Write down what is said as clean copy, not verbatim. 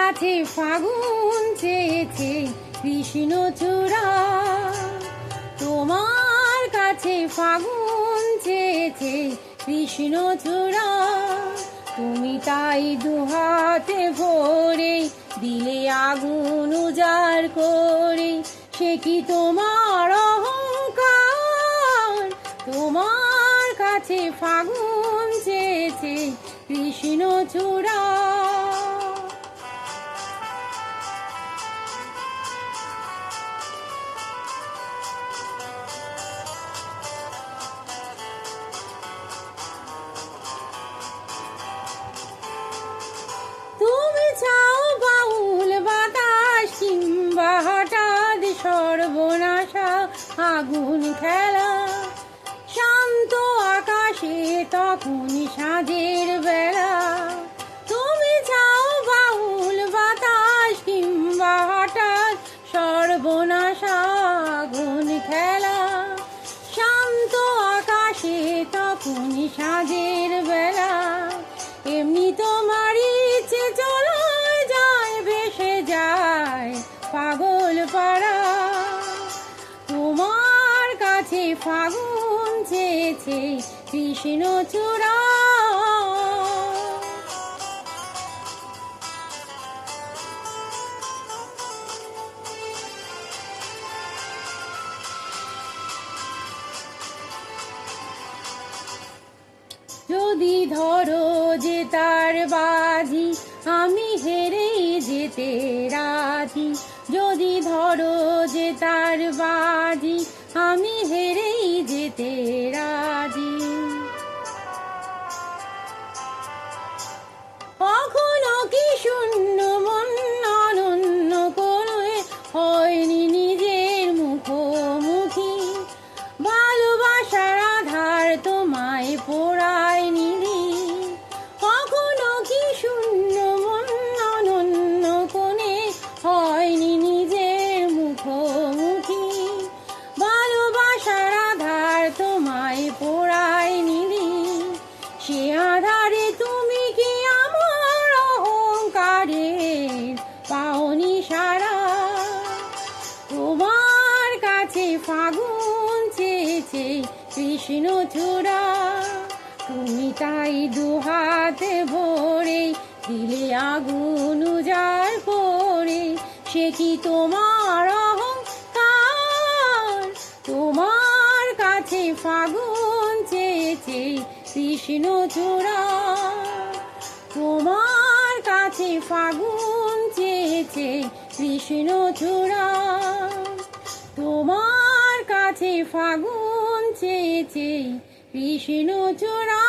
কাছে ফাগুন চেয়েছে কৃষ্ণচূড়া, তোমার কাছে ফাগুন চেয়েছে কৃষ্ণচূড়া। তুমি তাই দুহাতে ভরে দিলে আগুন উজাড় করে, সে কি তোমার অহংকার? তোমার কাছে ফাগুন চেয়েছে কৃষ্ণচূড়া। তুমি চাও বাউল বাতাস কিংবা হঠাৎ সর্বনাশা আগুন খেলা, শান্ত আকাশে তখন সাঁঝের বেলা। তুমি চাও বাউল বাতাস কিংবা হঠাৎ সর্বনাশা আগুন খেলা, শান্ত আকাশে তখন সাঁঝের বেলা। এমনি তোমার ইচ্ছে চলে যায়, ভেসে যায় পাগল পাড়া। তোমার কাছে ফাগুন চেয়েছে কৃষ্ণচূড়া। যদি ধরো যে তার বাজি, আমি হেরেই যেতে রাজি। যদি ধরো যে তার বাজি, আমি হেরেই যেতে রাজি। কখনো কি শূন্য মন অনন্য করে হয়নি নিজের মুখোমুখি, ভালোবাসার আধার তোমায় পোড়ায় নিলি। কখনো কি শূন্য মন অনন্য কোণে হয়নি নিজের মুখোমুখি, ভালোবাসার আধার তোমায় পোড়ায় নিলি। সে আধারে তুমি কি আমার অহংকারের পাওনি সারা? তোমার কাছে ফাগুন চেয়েছে কৃষ্ণচূড়া, তুমি তাই দুহাতে ভরে দিলে আগুন উজাড় করে, সে কি তোমার অহংকার? তোমার কাছে ফাগুন চেয়েছে কৃষ্ণচূড়া, তোমার কাছে ফাগুন চেয়েছে কৃষ্ণচূড়া, তোমার কাছে ফাগুন চেয়েছে কৃষ্ণচূড়া।